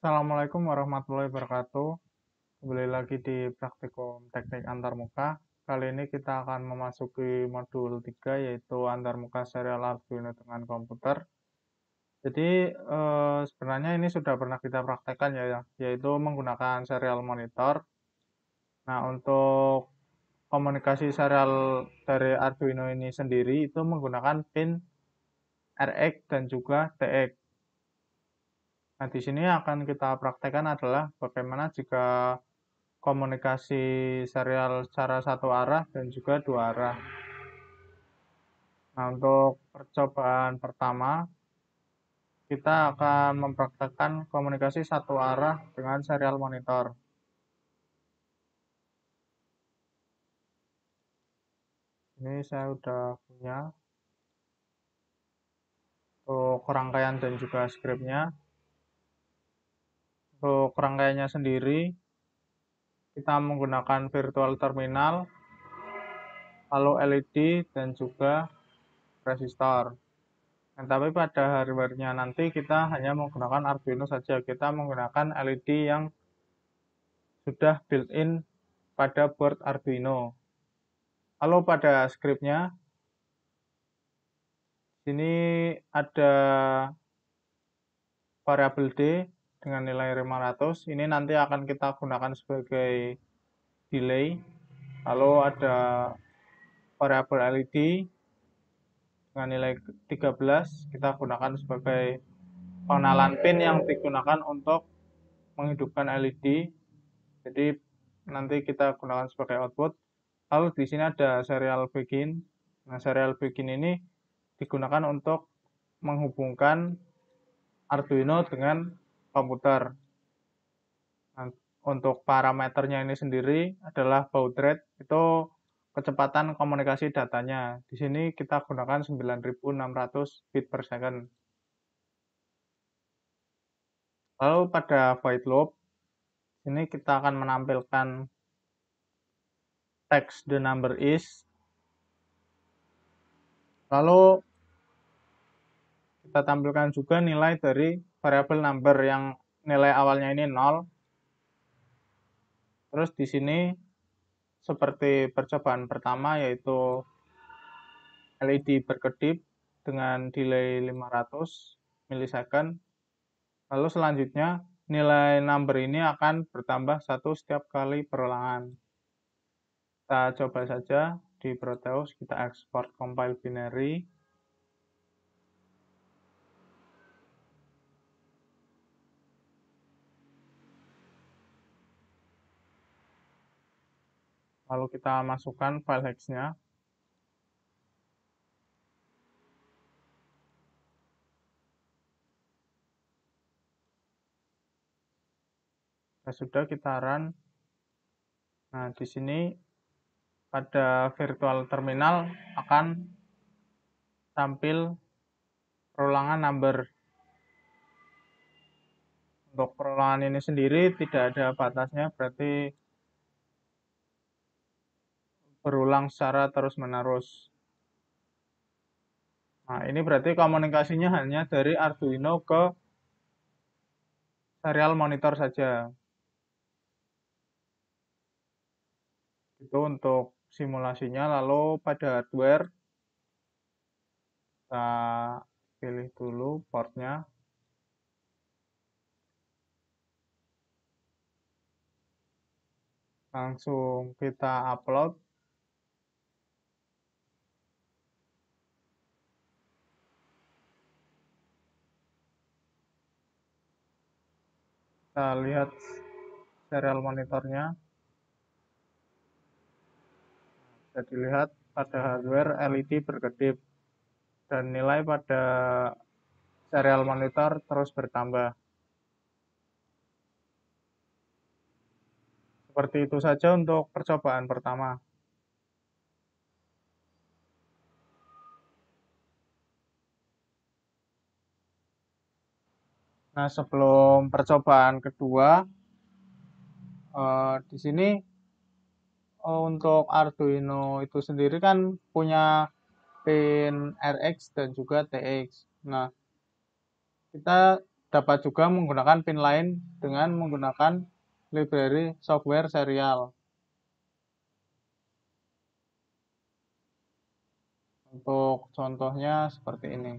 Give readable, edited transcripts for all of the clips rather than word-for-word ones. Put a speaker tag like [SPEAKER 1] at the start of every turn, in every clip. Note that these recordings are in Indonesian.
[SPEAKER 1] Assalamualaikum warahmatullahi wabarakatuh. Kembali lagi di praktikum teknik antarmuka. Kali ini kita akan memasuki modul 3 yaitu antarmuka serial Arduino dengan komputer. Jadi sebenarnya ini sudah pernah kita praktekkan ya, yaitu menggunakan serial monitor. Nah, untuk komunikasi serial dari Arduino ini sendiri itu menggunakan pin RX dan juga TX. Nah, di sini akan kita praktekkan adalah bagaimana jika komunikasi serial secara satu arah dan juga dua arah. Nah, untuk percobaan pertama, kita akan mempraktekkan komunikasi satu arah dengan serial monitor. Ini saya sudah punya untuk rangkaian dan juga skripnya. Untuk rangkaiannya sendiri, kita menggunakan virtual terminal, lalu LED, dan juga resistor. Nah, tapi pada hardware-nya nanti kita hanya menggunakan Arduino saja. Kita menggunakan LED yang sudah built-in pada board Arduino. Lalu pada skripnya, sini ada variabel D dengan nilai 500. Ini nanti akan kita gunakan sebagai delay. Lalu ada variabel LED dengan nilai 13. Kita gunakan sebagai pengenalan pin yang digunakan untuk menghidupkan LED. Jadi nanti kita gunakan sebagai output. Lalu di sini ada serial begin. Nah, serial begin ini digunakan untuk menghubungkan Arduino dengan komputer. Nah, untuk parameternya ini sendiri adalah baud rate, itu kecepatan komunikasi datanya. Di sini kita gunakan 9600 bit per second. Lalu pada void loop, ini kita akan menampilkan text the number is. Lalu kita tampilkan juga nilai dari variabel number yang nilai awalnya ini 0. Terus di sini seperti percobaan pertama yaitu LED berkedip dengan delay 500 milisecond. Lalu selanjutnya nilai number ini akan bertambah 1 setiap kali perulangan. Kita coba saja di Proteus, kita ekspor compile binary. Lalu kita masukkan file hex-nya. Sudah kita run. Nah, di sini pada virtual terminal akan tampil perulangan number. Untuk perulangan ini sendiri tidak ada batasnya, berarti berulang secara terus-menerus. Nah, ini berarti komunikasinya hanya dari Arduino ke serial monitor saja. Itu untuk simulasinya. Lalu pada hardware, kita pilih dulu portnya. Langsung kita upload. Kita lihat serial monitornya. Bisa dilihat pada hardware LED berkedip. Dan nilai pada serial monitor terus bertambah. Seperti itu saja untuk percobaan pertama. Nah, sebelum percobaan kedua, di sini untuk Arduino itu sendiri kan punya pin RX dan juga TX. Nah, kita dapat juga menggunakan pin lain dengan menggunakan library software serial. Untuk contohnya seperti ini.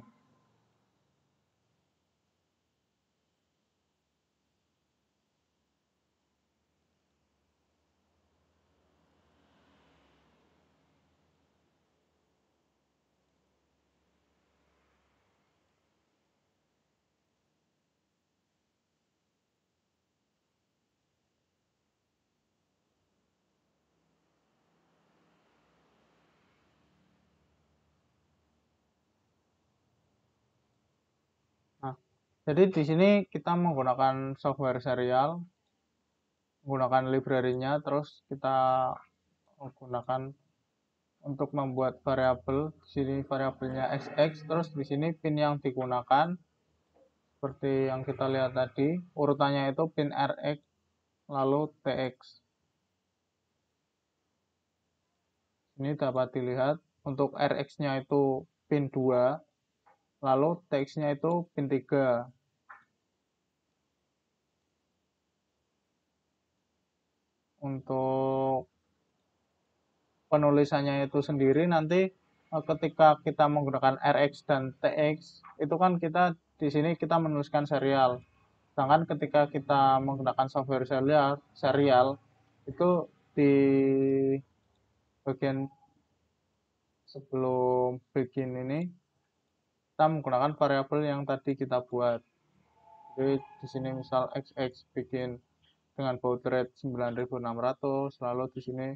[SPEAKER 1] Nah, jadi di sini kita menggunakan software serial, menggunakan library-nya, terus kita menggunakan untuk membuat variabel. Di sini variabelnya xx, terus di sini pin yang digunakan seperti yang kita lihat tadi, urutannya itu pin rx lalu tx. Ini dapat dilihat untuk rx-nya itu pin 2, lalu tx-nya itu pin 3. Untuk penulisannya itu sendiri nanti ketika kita menggunakan rx dan tx itu kan kita di sini kita menuliskan serial. Sedangkan ketika kita menggunakan software serial itu di bagian sebelum begin ini kita menggunakan variabel yang tadi kita buat. Jadi di sini misal xx bikin dengan baud rate 9600, lalu di sini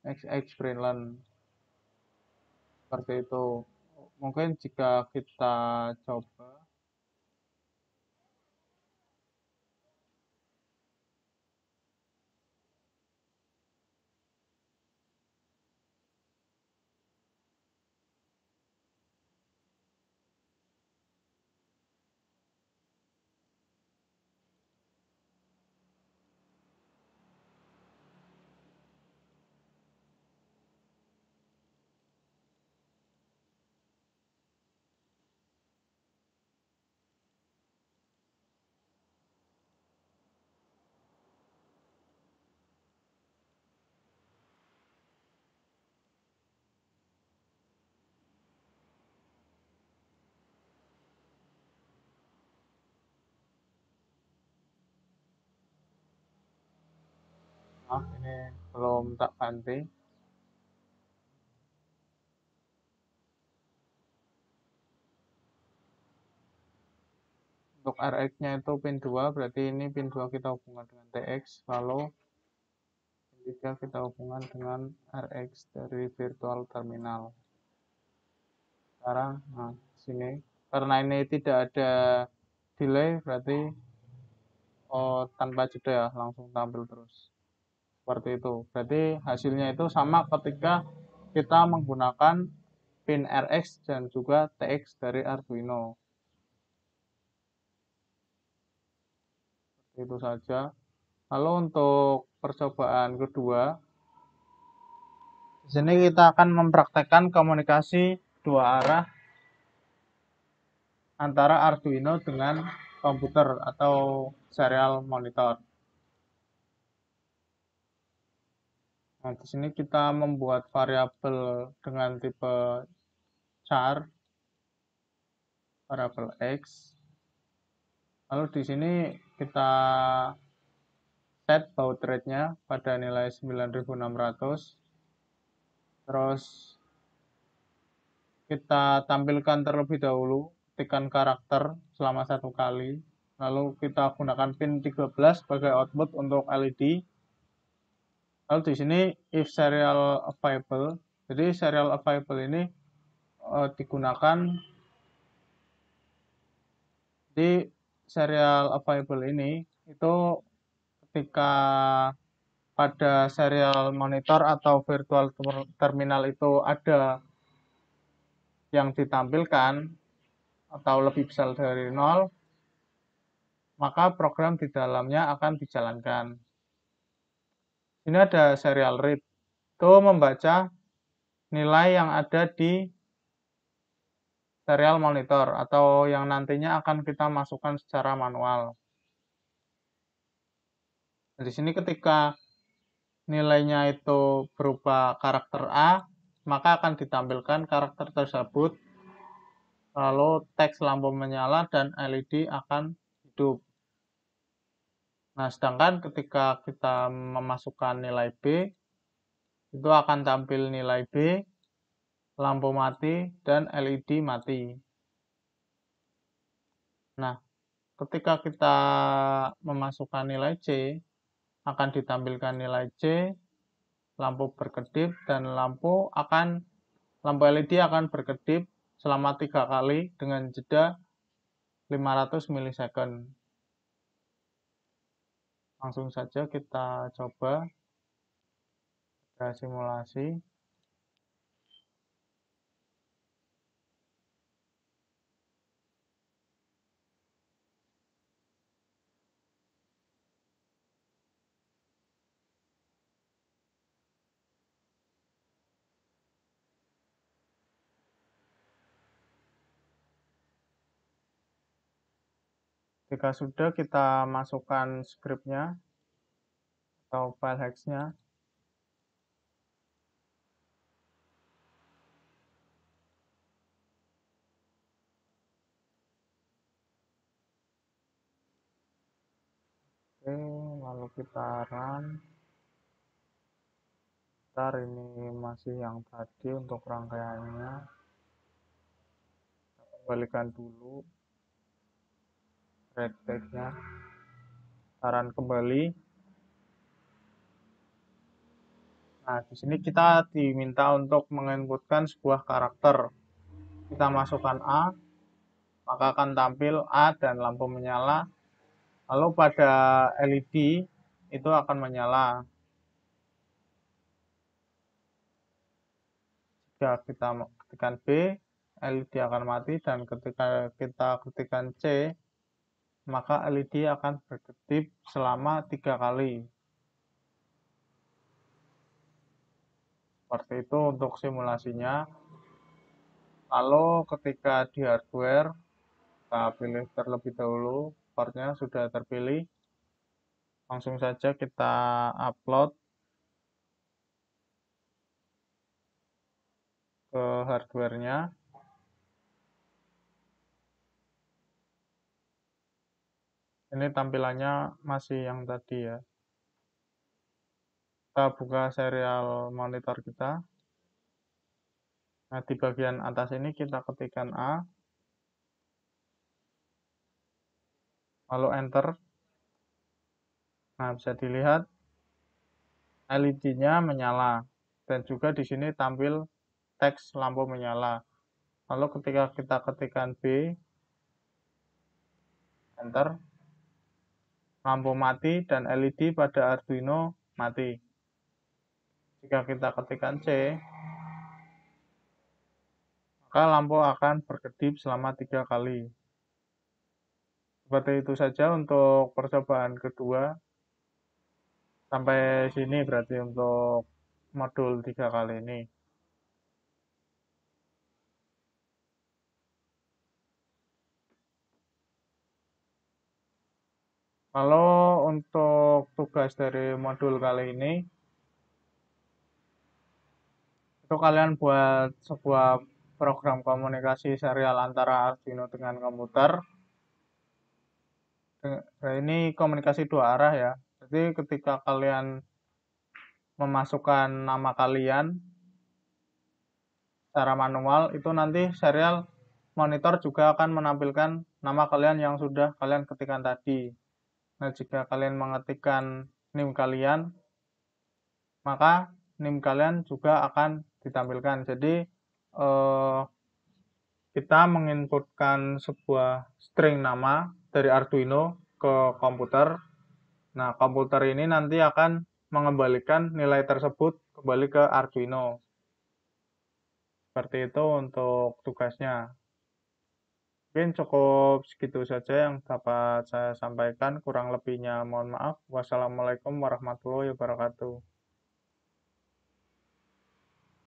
[SPEAKER 1] xx Greenland seperti itu. Mungkin jika kita coba, ini belum tak ganti. Untuk Rx-nya itu pin 2, berarti ini pin 2 kita hubungkan dengan Tx, lalu pin 3 kita hubungkan dengan Rx dari virtual terminal. Sekarang, nah, sini, karena ini tidak ada delay, berarti tanpa jeda ya, langsung tampil terus. Seperti itu. Berarti hasilnya itu sama ketika kita menggunakan pin Rx dan juga Tx dari Arduino. Itu saja. Lalu untuk percobaan kedua, di sini kita akan mempraktekkan komunikasi dua arah antara Arduino dengan komputer atau serial monitor. Nah, di sini kita membuat variabel dengan tipe char, variabel x. Lalu di sini kita set baud rate-nya pada nilai 9600. Terus kita tampilkan terlebih dahulu ketikan karakter selama 1 kali. Lalu kita gunakan pin 13 sebagai output untuk LED. Lalu di sini if serial available. Jadi serial available ini digunakan di serial available ini itu ketika pada serial monitor atau virtual terminal itu ada yang ditampilkan atau lebih besar dari 0, maka program di dalamnya akan dijalankan. Ini ada serial read, itu membaca nilai yang ada di serial monitor atau yang nantinya akan kita masukkan secara manual. Di sini ketika nilainya itu berupa karakter A, maka akan ditampilkan karakter tersebut, lalu teks lampu menyala dan LED akan hidup. Nah, sedangkan ketika kita memasukkan nilai B, itu akan tampil nilai B, lampu mati, dan LED mati. Nah, ketika kita memasukkan nilai C, akan ditampilkan nilai C, lampu berkedip, dan lampu LED akan berkedip selama 3 kali dengan jeda 500 milisecond. Langsung saja kita coba simulasi. Jika sudah, kita masukkan scriptnya atau file hex-nya. Oke, lalu kita run. Bentar, ini masih yang tadi untuk rangkaiannya. Kita kembalikan dulu red text-nya. Saran kembali. Nah, di sini kita diminta untuk menginputkan sebuah karakter. Kita masukkan A, maka akan tampil A dan lampu menyala. Lalu pada LED itu akan menyala. Jika kita ketikkan B, LED akan mati, dan ketika kita ketikkan C, maka LED akan berkedip selama 3 kali. Seperti itu untuk simulasinya. Lalu ketika di hardware, kita pilih terlebih dahulu, partnya sudah terpilih. Langsung saja kita upload ke hardware-nya. Ini tampilannya masih yang tadi ya. Kita buka serial monitor kita. Nah, di bagian atas ini kita ketikkan A, lalu enter. Nah, bisa dilihat LED-nya menyala, dan juga di sini tampil teks lampu menyala. Lalu ketika kita ketikkan B, enter, lampu mati dan LED pada Arduino mati. Jika kita ketikkan C, maka lampu akan berkedip selama 3 kali. Seperti itu saja untuk percobaan kedua. Sampai sini berarti untuk modul 3 kali ini. Lalu untuk tugas dari modul kali ini, itu kalian buat sebuah program komunikasi serial antara Arduino dengan komputer. Ini komunikasi 2 arah ya. Jadi ketika kalian memasukkan nama kalian secara manual, itu nanti serial monitor juga akan menampilkan nama kalian yang sudah kalian ketikkan tadi. Nah, jika kalian mengetikkan NIM kalian, maka NIM kalian juga akan ditampilkan. Jadi kita menginputkan sebuah string nama dari Arduino ke komputer. Nah, komputer ini nanti akan mengembalikan nilai tersebut kembali ke Arduino. Seperti itu untuk tugasnya. Mungkin cukup segitu saja yang dapat saya sampaikan. Kurang lebihnya mohon maaf. Wassalamualaikum warahmatullahi wabarakatuh.